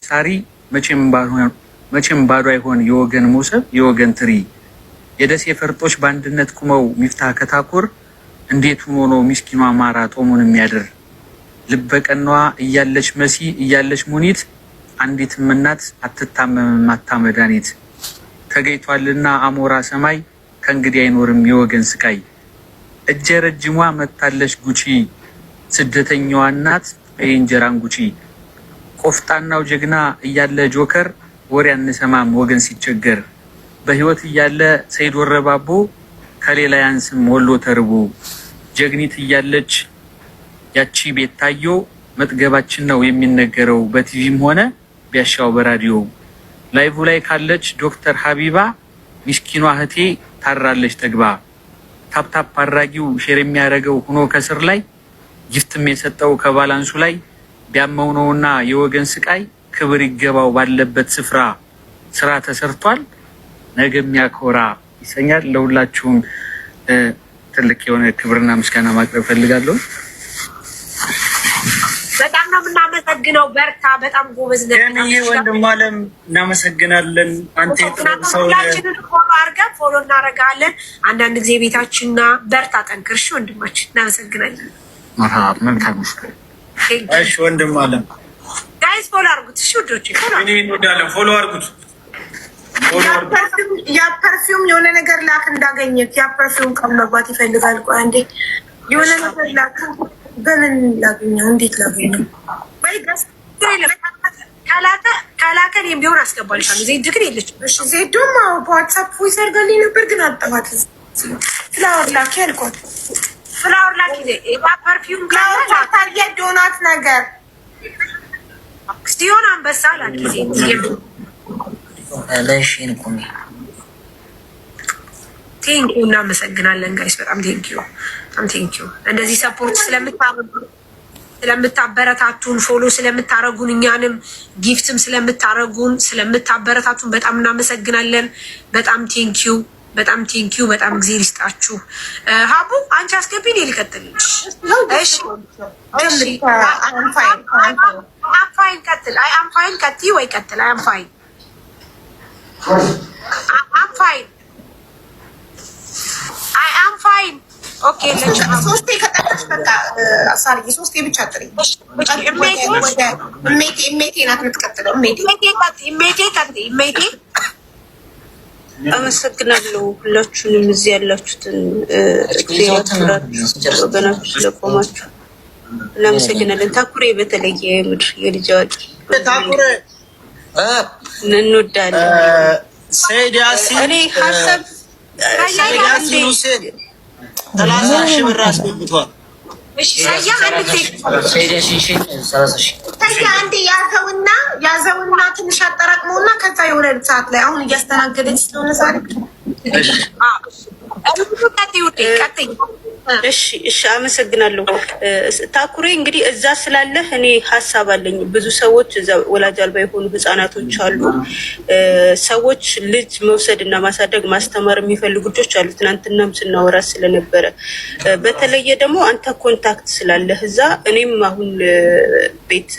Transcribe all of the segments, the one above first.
ሳሪ መቼም ባዶ አይሆን የወገን ሞሰብ የወገን ትሪ የደሴ ፈርጦች በአንድነት ቁመው ሚፍታህ ከታኩር እንዴት ሆኖ ነው ምስኪኗ ማራ ጦሙን የሚያድር ልበቀናዋ እያለች መሲ እያለች ሙኒት አንዲትም እናት አትታመምም አታመዳኒት ተገይቷልና አሞራ ሰማይ ከእንግዲህ አይኖርም የወገን ስቃይ እጀ ረጅሟ መታለች ጉቺ ስደተኛዋ እናት የእንጀራን ጉቺ ቆፍጣናው ጀግና እያለ ጆከር ወሬ አንሰማም ወገን ሲቸገር በህይወት እያለ ሰይድ ወረባቦ ከሌላ ያንስም ወሎ ተርቦ ጀግኒት እያለች ያቺ ቤታዮ መጥገባችን ነው የሚነገረው በቲቪም ሆነ ቢያሻው በራዲዮ ላይቭ ላይ ካለች ዶክተር ሀቢባ ምስኪኗ እህቴ ታራለች ተግባ ታፕታፕ አድራጊው ሼር የሚያደርገው ሆኖ ከስር ላይ ጊፍትም የሰጠው ከባላንሱ ላይ ቢያመው ነውና የወገን ስቃይ ክብር ይገባው ባለበት ስፍራ ስራ ተሰርቷል ነገም ያኮራ ይሰኛል። ለሁላችሁም ትልቅ የሆነ ክብርና ምስጋና ማቅረብ ፈልጋለሁ። በጣም ነው የምናመሰግነው። በርታ፣ በጣም ጎበዝ ነህ። እኔ ወንድም አለም እናመሰግናለን። አንተ የተረሰው ፎሎ እናደርጋለን። አንዳንድ ጊዜ ቤታችንና በርታ፣ ጠንክርሽ ወንድማችን። እናመሰግናለን። መርሃባ መልካም እሺ ወንድም አለም ጋይስ ፎሎ አድርጉት። እሺ ወዶች እኔ እንወዳለን። ፎሎ አድርጉት። ያ ፐርፊውም የሆነ ነገር ላክ እንዳገኘት ያ ፐርፊውም ቀን መግባት ይፈልጋል። ቆይ አንዴ የሆነ ነገር ላክ። በምን ላገኘው? እንዴት ላገኘው? ወይ ጋስ ካላከን ቢሆን አስገባልሻል። ዜድ ግን የለችም። እሺ ዜድማ በዋትሳፕ ቮይስ አድርጋልኝ ነበር ግን አጣኋት። ፍላወር ላኪ አልኳት። ፍላወር ላኪ ያ ፐርፊውም ካላ ዶናት ነገር ሲሆን አንበሳ ላኪ ዜድ ቴንኪው እናመሰግናለን ጋይስ፣ በጣም ቴንኪው፣ በጣም ቴንኪው። እንደዚህ ሰፖርት ስለምታበረታቱን፣ ፎሎ ስለምታረጉን፣ እኛንም ጊፍትም ስለምታበረታቱን በጣም እናመሰግናለን። በጣም ቴንኪው፣ በጣም ቴንኪው። በጣም ጊዜ ይስጣችሁ። ሀቡ አንቺ አስገቢ፣ እኔ ልቀጥልልሽ። እሺ አምፋይን ቀጥል። አይ አምፋይን ቀጥይ ወይ ቀጥል። አይ አምፋይን I'm fine. I am fine. Okay, ሶስቴ ከጠራሽ በቃ ሳርዬ ሶስቴ ብቻ ጥሪ። እሜቴ ናት የምትቀጥለው። እሜቴ አመሰግናለሁ ሁላችሁንም እዚህ ያላችሁትን ወገናችሁ ስለቆማችሁ እናመሰግናለን። ታኩሬ በተለየ ምድር የልጅ አዋቂ ታኩሬ እንወዳለን። ሰይድ ያሲን እኔ ሀሳብ ሰይድ ያሲን ሁሴን 30,000 ብር አስገብቷል። እሺ ሰይድ ያሲን 30,000 አንዴ ያዘውና ትንሽ አጠራቅመውና ከዛ የሆነ ሰዓት ላይ አሁን እያስተናገደች ስለሆነ ዛሬ እሺ አመሰግናለሁ። ታኩሬ እንግዲህ እዛ ስላለህ እኔ ሀሳብ አለኝ። ብዙ ሰዎች እዛ ወላጅ አልባ የሆኑ ህጻናቶች አሉ። ሰዎች ልጅ መውሰድ እና ማሳደግ ማስተማር የሚፈልጉ ልጆች አሉ። ትናንትናም ስናወራ ስለነበረ በተለየ ደግሞ አንተ ኮንታክት ስላለህ እዛ እኔም አሁን ቤት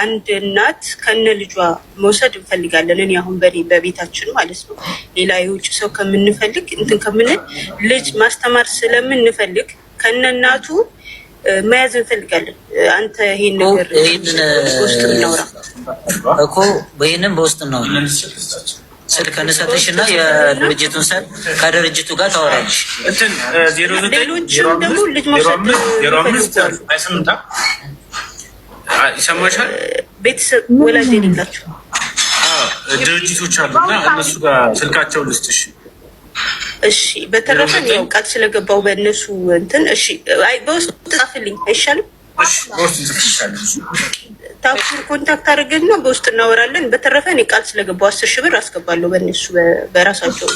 አንድ እናት ከነ ልጇ መውሰድ እንፈልጋለን። እኔ አሁን በቤታችን ማለት ነው ሌላ የውጭ ሰው ከምንፈልግ እንትን ከምንል ልጅ ማስተማር ስለምንፈልግ ከነናቱ መያዝ እንፈልጋለን። አንተ ይሄን ነገር በውስጥ እናውራ እኮ በይንም በውስጥ ነው ስልክ እንሰጥሽና የድርጅቱን ሰጥ ከድርጅቱ ጋር ታወራለሽ። እንትን ሌሎችም ደግሞ ልጅ መውሰድ ይሰማሻል። ቤተሰብ ወላጅ የሌላቸው ድርጅቶች አሉና እነሱ ጋር ስልካቸው ልስጥሽ። እሺ በተረፈ ያው ቃል ስለገባው በእነሱ እንትን እሺ፣ አይ በውስጥ ጻፍልኝ አይሻልም? እሺ በውስጥ ጽፍልሻለሁ። ታኩር ኮንታክት አድርገንና በውስጥ እናወራለን። በተረፈ እኔ ቃል ስለገባው 10,000 ብር አስገባለሁ በእነሱ በራሳቸው።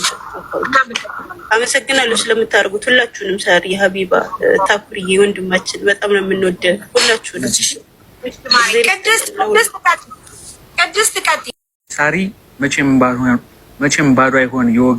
አመሰግናለሁ ስለምታደርጉት ሁላችሁንም። ሳሪ ሀቢባ፣ ታኩርዬ ወንድማችን በጣም ነው የምንወደው ሁላችሁንም። ቅድስት ቀጥይ። ሳሪ መቼም ባዶ አይሆን የወገን